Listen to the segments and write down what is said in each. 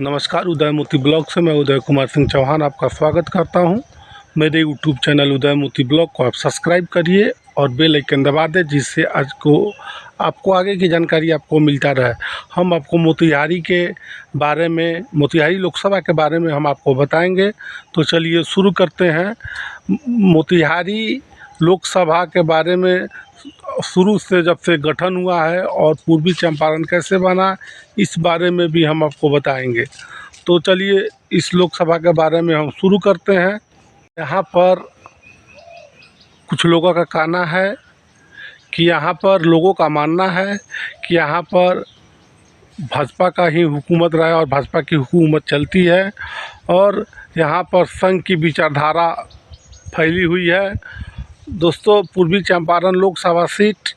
नमस्कार, उदय मोती ब्लॉग से मैं उदय कुमार सिंह चौहान आपका स्वागत करता हूं। मेरे यूट्यूब चैनल उदय मोती ब्लॉग को आप सब्सक्राइब करिए और बेल आइकन दबा दें, जिससे आपको आगे की जानकारी आपको मिलता रहे। हम आपको मोतिहारी के बारे में, मोतिहारी लोकसभा के बारे में हम आपको बताएंगे। तो चलिए शुरू करते हैं। मोतिहारी लोकसभा के बारे में शुरू से जब से गठन हुआ है और पूर्वी चंपारण कैसे बना, इस बारे में भी हम आपको बताएंगे। तो चलिए इस लोकसभा के बारे में हम शुरू करते हैं। यहाँ पर कुछ लोगों का कहना है कि यहाँ पर लोगों का मानना है कि यहाँ पर भाजपा का ही हुकूमत रहा है और भाजपा की हुकूमत चलती है और यहाँ पर संघ की विचारधारा फैली हुई है। दोस्तों, पूर्वी चंपारण लोकसभा सीट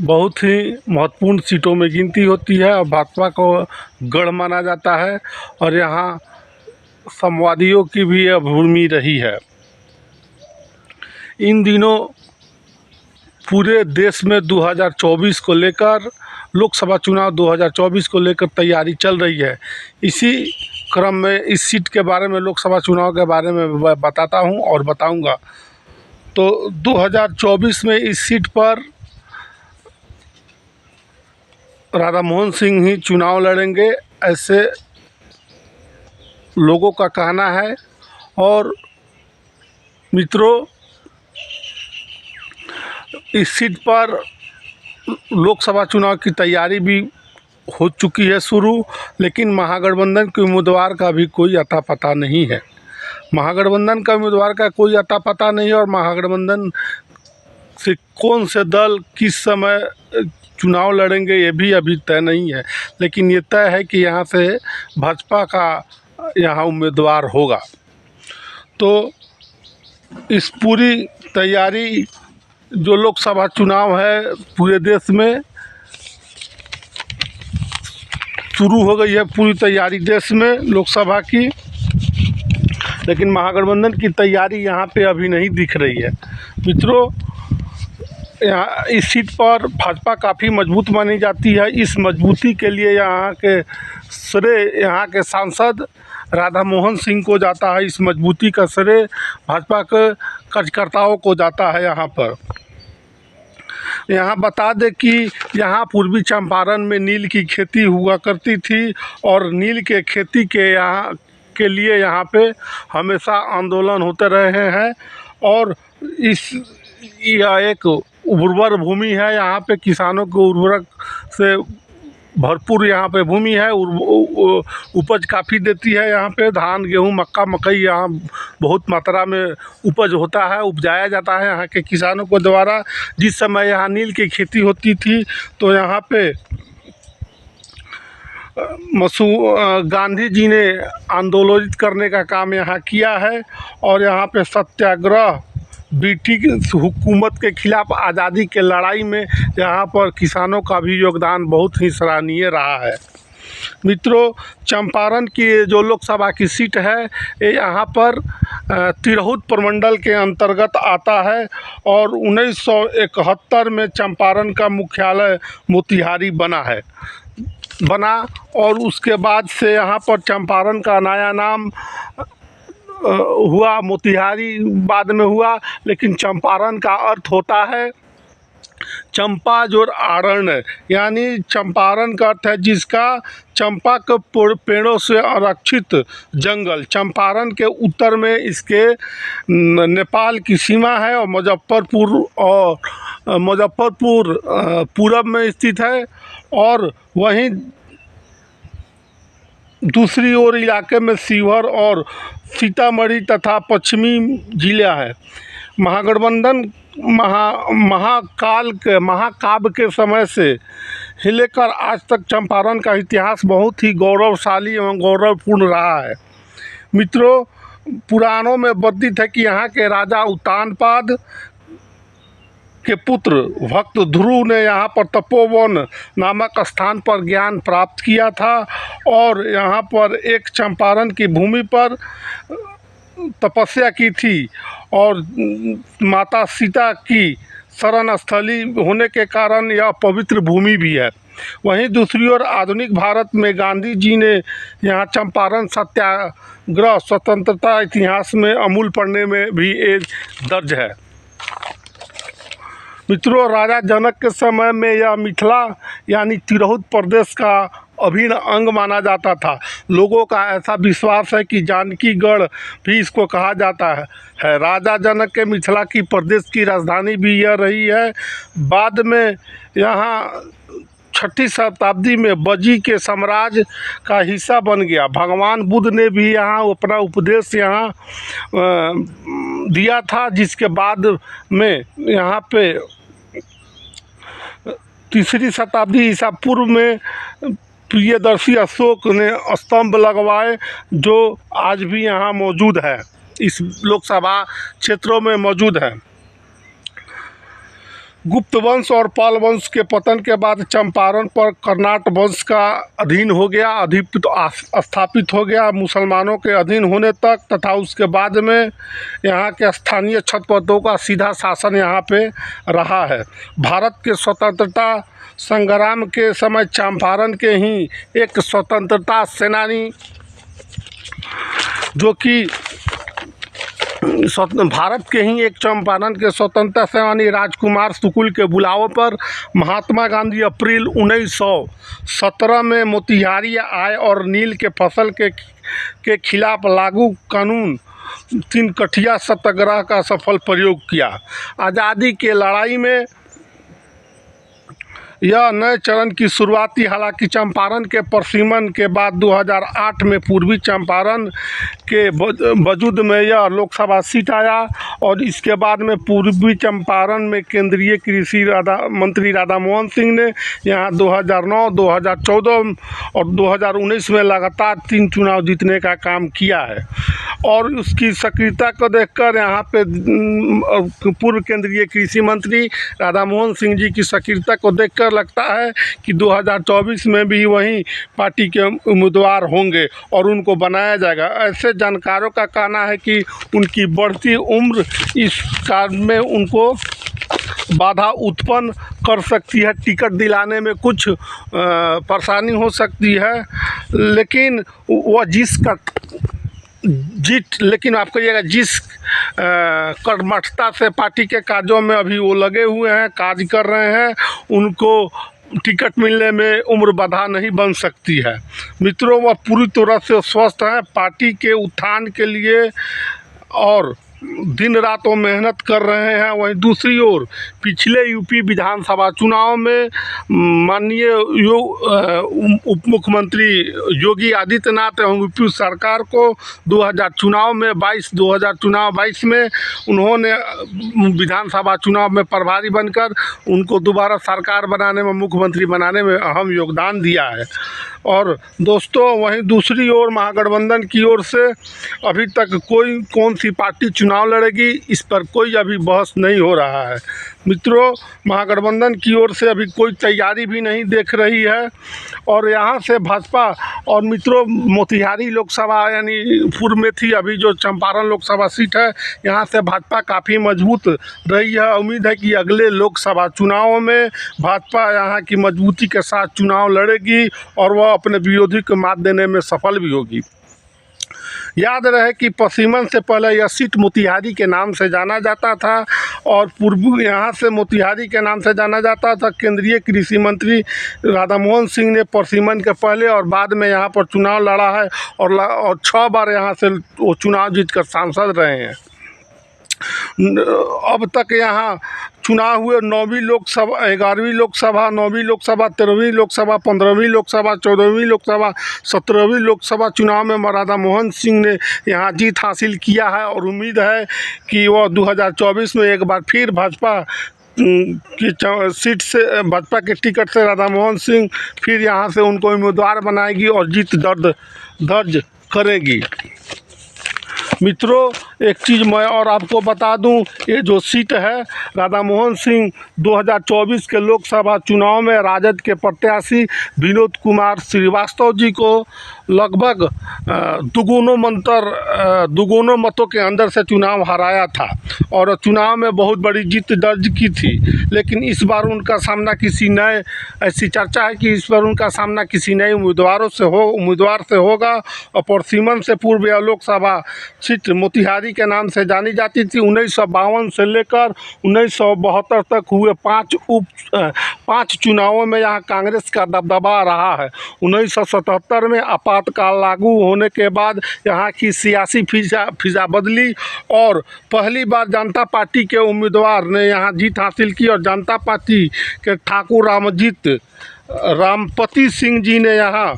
बहुत ही महत्वपूर्ण सीटों में गिनती होती है और भाजपा को गढ़ माना जाता है और यहाँ संवादियों की भी यह भूमि रही है। इन दिनों पूरे देश में 2024 को लेकर, लोकसभा चुनाव 2024 को लेकर तैयारी चल रही है। इसी क्रम में इस सीट के बारे में, लोकसभा चुनाव के बारे में बताता हूं और बताऊंगा। तो 2024 में इस सीट पर राधा मोहन सिंह ही चुनाव लड़ेंगे, ऐसे लोगों का कहना है। और मित्रों, इस सीट पर लोकसभा चुनाव की तैयारी भी हो चुकी है शुरू, लेकिन महागठबंधन के उम्मीदवार का भी कोई अता पता नहीं है। महागठबंधन का उम्मीदवार का कोई अता पता नहीं है और महागठबंधन से कौन से दल किस समय चुनाव लड़ेंगे ये भी अभी तय नहीं है। लेकिन ये तय है कि यहाँ से भाजपा का यहाँ उम्मीदवार होगा। तो इस पूरी तैयारी जो लोकसभा चुनाव है पूरे देश में शुरू हो गई है, पूरी तैयारी देश में लोकसभा की, लेकिन महागठबंधन की तैयारी यहाँ पे अभी नहीं दिख रही है। मित्रों, यहाँ इस सीट पर भाजपा काफ़ी मजबूत मानी जाती है। इस मजबूती के लिए यहाँ के श्रेय यहाँ के सांसद राधा मोहन सिंह को जाता है। इस मजबूती का श्रेय भाजपा के कार्यकर्ताओं को जाता है। यहाँ बता दें कि यहाँ पूर्वी चंपारण में नील की खेती हुआ करती थी और नील के खेती के लिए यहाँ पे हमेशा आंदोलन होते रहे हैं। और यह एक उर्वर भूमि है। यहाँ पे किसानों को उर्वरक से भरपूर यहाँ पे भूमि है। उपज काफ़ी देती है। यहाँ पे धान, गेहूँ, मक्का, मकई यहाँ बहुत मात्रा में उपज होता है, उपजाया जाता है यहाँ के किसानों को द्वारा। जिस समय यहाँ नील की खेती होती थी तो यहाँ पे गांधी जी ने आंदोलित करने का काम यहाँ किया है और यहाँ पे सत्याग्रह, ब्रिटिश हुकूमत के खिलाफ आज़ादी के लड़ाई में यहाँ पर किसानों का भी योगदान बहुत ही सराहनीय रहा है। मित्रों, चंपारण की जो लोकसभा की सीट है ये यहाँ पर तिरहुत प्रमंडल के अंतर्गत आता है और 1971 में चंपारण का मुख्यालय मोतिहारी बना और उसके बाद से यहाँ पर चंपारण का नया नाम हुआ, मोतिहारी बाद में हुआ। लेकिन चंपारण का अर्थ होता है चंपा जो अरण्य, यानी चंपारण का अर्थ है जिसका चंपा के पेड़ों से आरक्षित जंगल। चंपारण के उत्तर में इसके नेपाल की सीमा है और मुजफ्फरपुर पूरब में स्थित है और वहीं दूसरी ओर इलाके में शिवहर और सीतामढ़ी तथा पश्चिमी जिला है। महागठबंधन महाकाव्य के समय से लेकर आज तक चंपारण का इतिहास बहुत ही गौरवशाली एवं गौरवपूर्ण रहा है। मित्रों, पुराणों में वर्णित है कि यहाँ के राजा उत्तानपाद के पुत्र भक्त ध्रुव ने यहाँ पर तपोवन नामक स्थान पर ज्ञान प्राप्त किया था और यहाँ पर एक चंपारण की भूमि पर तपस्या की थी और माता सीता की शरण स्थली होने के कारण यह पवित्र भूमि भी है। वहीं दूसरी ओर आधुनिक भारत में गांधी जी ने यहाँ चंपारण सत्याग्रह स्वतंत्रता इतिहास में अमूल पढ़ने में भी एक दर्ज है। मित्रों, राजा जनक के समय में यह मिथिला यानी तिरहुत प्रदेश का अभिन्न अंग माना जाता था। लोगों का ऐसा विश्वास है कि जानकीगढ़ भी इसको कहा जाता है। राजा जनक के मिथिला की प्रदेश की राजधानी भी यह रही है। बाद में यहाँ 6ठी शताब्दी में बजी के साम्राज्य का हिस्सा बन गया। भगवान बुद्ध ने भी यहाँ अपना उपदेश यहाँ दिया था, जिसके बाद में यहाँ पे 3री शताब्दी ईसा पूर्व में प्रियदर्शी अशोक ने स्तंभ लगवाए, जो आज भी यहाँ मौजूद है, इस लोकसभा क्षेत्रों में मौजूद है। गुप्त वंश और पाल वंश के पतन के बाद चंपारण पर कर्नाट वंश का अधीन हो गया, स्थापित हो गया मुसलमानों के अधीन होने तक, तथा उसके बाद में यहाँ के स्थानीय क्षत्रपों का सीधा शासन यहाँ पे रहा है। भारत के स्वतंत्रता संग्राम के समय चंपारण के ही एक स्वतंत्रता सेनानी, जो कि भारत के ही एक चंपारण के स्वतंत्रता सेनानी राजकुमार शुक्ल के बुलावे पर महात्मा गांधी अप्रैल 1917 में मोतिहारी आए और नील के फसल के खिलाफ लागू कानून 3 कठिया सत्याग्रह का सफल प्रयोग किया। आज़ादी के लड़ाई में यह नए चरण की शुरुआत थी। हालांकि चंपारण के परसिमन के बाद 2008 में पूर्वी चंपारण के वजूद में यह लोकसभा सीट आया, और इसके बाद में पूर्वी चंपारण में केंद्रीय कृषि मंत्री राधा मोहन सिंह ने यहाँ 2009, 2014 और 2019 में लगातार 3 चुनाव जीतने का काम किया है। और उसकी सक्रियता को देखकर यहाँ पे पूर्व केंद्रीय कृषि मंत्री राधा मोहन सिंह जी की सक्रियता को देखकर लगता है कि 2024 में भी वही पार्टी के उम्मीदवार होंगे और उनको बनाया जाएगा। ऐसे जानकारों का कहना है कि उनकी बढ़ती उम्र इस कार्य में उनको बाधा उत्पन्न कर सकती है, टिकट दिलाने में कुछ परेशानी हो सकती है। लेकिन वह लेकिन आप कहिएगा जिस कर्मठता से पार्टी के कार्यों में अभी वो लगे हुए हैं, कार्य कर रहे हैं, उनको टिकट मिलने में उम्र बाधा नहीं बन सकती है। मित्रों, वह पूरी तरह से स्वस्थ हैं, पार्टी के उत्थान के लिए और दिन रात वो मेहनत कर रहे हैं। वहीं दूसरी ओर पिछले यूपी विधानसभा चुनाव में माननीय उप मुख्यमंत्री योगी आदित्यनाथ एवं यूपी सरकार को 2022 में उन्होंने विधानसभा चुनाव में प्रभारी बनकर उनको दोबारा सरकार बनाने में, मुख्यमंत्री बनाने में अहम योगदान दिया है। और दोस्तों, वहीं दूसरी ओर महागठबंधन की ओर से अभी तक कौन सी पार्टी चुनाव लड़ेगी, इस पर कोई अभी बहस नहीं हो रहा है। मित्रों, महागठबंधन की ओर से अभी कोई तैयारी भी नहीं देख रही है। और यहाँ से भाजपा और मित्रों मोतिहारी लोकसभा यानी पूर्व में थी, अभी जो चंपारण लोकसभा सीट है, यहाँ से भाजपा काफ़ी मजबूत रही है। उम्मीद है कि अगले लोकसभा चुनावों में भाजपा यहाँ की मजबूती के साथ चुनाव लड़ेगी और वह अपने विरोधी को मात देने में सफल भी होगी। याद रहे कि परसिमन से पहले यह सीट मोतिहारी के नाम से जाना जाता था और पूर्व यहाँ से मोतिहारी के नाम से जाना जाता था। केंद्रीय कृषि मंत्री राधा मोहन सिंह ने परसिमन के पहले और बाद में यहाँ पर चुनाव लड़ा है और 6 बार यहाँ से वो चुनाव जीतकर सांसद रहे हैं। अब तक यहाँ चुनाव हुए 9वीं लोकसभा, 11वीं लोकसभा, 9वीं लोकसभा, 13वीं लोकसभा, 15वीं लोकसभा, 14वीं लोकसभा, 17वीं लोकसभा चुनाव में राधा मोहन सिंह ने यहाँ जीत हासिल किया है और उम्मीद है कि वह 2024 में एक बार फिर भाजपा की सीट से, भाजपा के टिकट से राधा मोहन सिंह फिर यहाँ से उनको उम्मीदवार बनाएगी और जीत दर्ज करेगी। मित्रों, एक चीज़ मैं और आपको बता दूं, ये जो सीट है राधा मोहन सिंह 2024 के लोकसभा चुनाव में राजद के प्रत्याशी विनोद कुमार श्रीवास्तव जी को लगभग दुगुनों मतों के अंदर से चुनाव हराया था और चुनाव में बहुत बड़ी जीत दर्ज की थी। लेकिन इस बार उनका सामना किसी नए, ऐसी चर्चा है कि इस बार उनका सामना किसी नए उम्मीदवार से होगा। और परसिमन से पूर्व यह लोकसभा सीट मोतिहारी के नाम से जानी जाती थी। 1952 से लेकर 1972 तक हुए पाँच चुनावों में यहाँ कांग्रेस का दबदबा रहा है। 1977 में आपातकाल लागू होने के बाद यहाँ की सियासी फिजा बदली और पहली बार जनता पार्टी के उम्मीदवार ने यहाँ जीत हासिल की और जनता पार्टी के ठाकुर रामपति सिंह जी ने यहाँ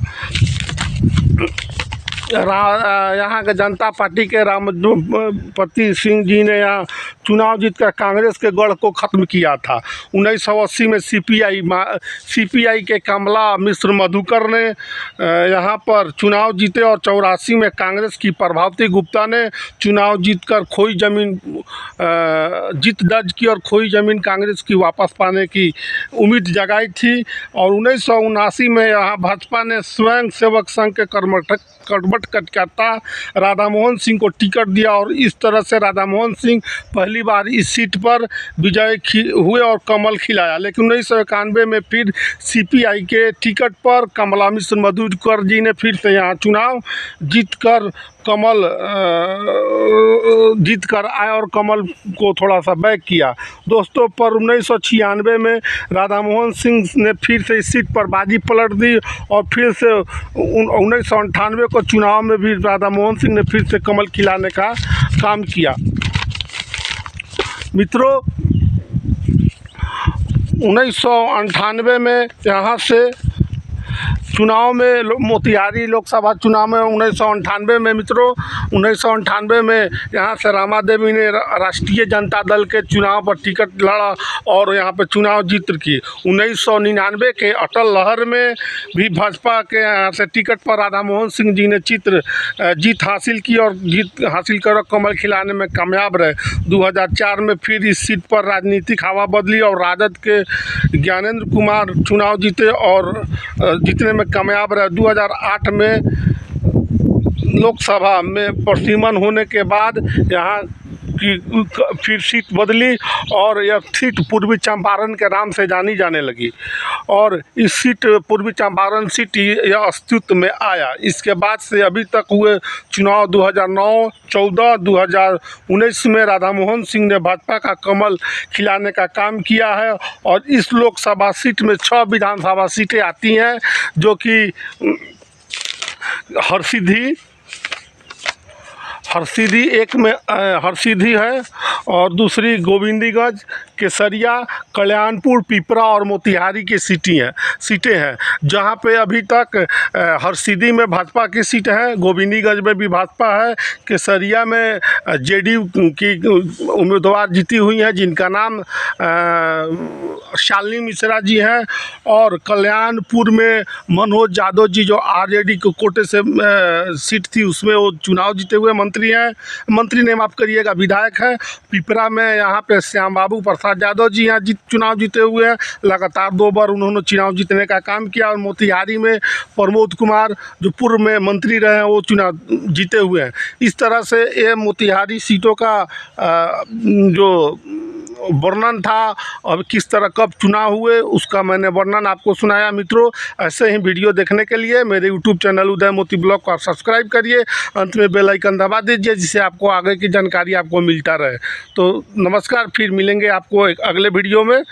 के जनता पार्टी के रामपति सिंह जी ने यहाँ चुनाव जीतकर कांग्रेस के गढ़ को ख़त्म किया था। 1980 में सीपीआई के कमला मिश्र मधुकर ने यहाँ पर चुनाव जीते और 84 में कांग्रेस की प्रभावती गुप्ता ने चुनाव जीतकर जीत दर्ज की और खोई ज़मीन कांग्रेस की वापस पाने की उम्मीद जगाई थी। और 1979 में यहाँ भाजपा ने स्वयं सेवक संघ के कर्मठकर्ता राधा मोहन सिंह को टिकट दिया और इस तरह से राधा मोहन सिंह पहली बार इस सीट पर विजयी हुए और कमल खिलाया। लेकिन 1991 में फिर सीपीआई के टिकट पर कमला मिश्र मधुकर जी ने फिर से यहाँ चुनाव जीतकर आए और कमल को थोड़ा सा बैक किया दोस्तों। पर 1996 में राधा मोहन सिंह ने फिर से इस सीट पर बाजी पलट दी और फिर से 1998 को चुनाव में भी राधा मोहन सिंह ने फिर से कमल खिलाने का काम किया। मित्रों, 1998 में यहाँ से चुनाव में मोतिहारी लोकसभा चुनाव में 1998 में मित्रों 1998 में यहाँ से रामा देवी ने राष्ट्रीय जनता दल के चुनाव पर टिकट लड़ा और यहाँ पर चुनाव जीत की। 1999 के अटल लहर में भी भाजपा के यहाँ से टिकट पर राधा मोहन सिंह जी ने जीत हासिल की और जीत हासिल कर कमल खिलाने में कामयाब रहे। 2004 में फिर इस सीट पर राजनीतिक हवा बदली और राजद के ज्ञानेंद्र कुमार चुनाव जीते और जीतने में कामयाब रहे। 2008 में लोकसभा में परसिमन होने के बाद यहाँ की फिर सीट बदली और यह सीट पूर्वी चंपारण के नाम से जानी जाने लगी और इस सीट पूर्वी चंपारण सीट यह अस्तित्व में आया। इसके बाद से अभी तक हुए चुनाव 2009, 14, 2019 में राधा मोहन सिंह ने भाजपा का कमल खिलाने का काम किया है और इस लोकसभा सीट में 6 विधानसभा सीटें आती हैं जो कि हरसिद्धि एक में हरसिद्धि है और दूसरी गोविंदगंज, केसरिया, कल्याणपुर, पिपरा और मोतिहारी की सीटें हैं जहां पे अभी तक हरसिद्धि में भाजपा की सीट है, गोविंदगंज में भी भाजपा है, केसरिया में जेडीयू की उम्मीदवार जीती हुई हैं जिनका नाम शालिनी मिश्रा जी हैं और कल्याणपुर में मनोज यादव जी जो आरजेडी के कोटे से सीट थी उसमें वो चुनाव जीते हुए मंत्री ने माफ़ करिएगा विधायक है। पिपरा में यहाँ पे श्याम बाबू प्रसाद यादव जी यहाँ चुनाव जीते हुए हैं, लगातार 2 बार उन्होंने चुनाव जीतने का काम किया और मोतिहारी में प्रमोद कुमार जो पूर्व में मंत्री रहे हैं वो चुनाव जीते हुए हैं। इस तरह से ये मोतिहारी सीटों का जो वर्णन था और किस तरह कब चुनाव हुए उसका मैंने वर्णन आपको सुनाया। मित्रों, ऐसे ही वीडियो देखने के लिए मेरे यूट्यूब चैनल उदय मोती ब्लॉग को आप सब्सक्राइब करिए, अंत में बेल आइकन दबा दीजिए जिससे आपको आगे की जानकारी आपको मिलता रहे। तो नमस्कार, फिर मिलेंगे आपको एक अगले वीडियो में।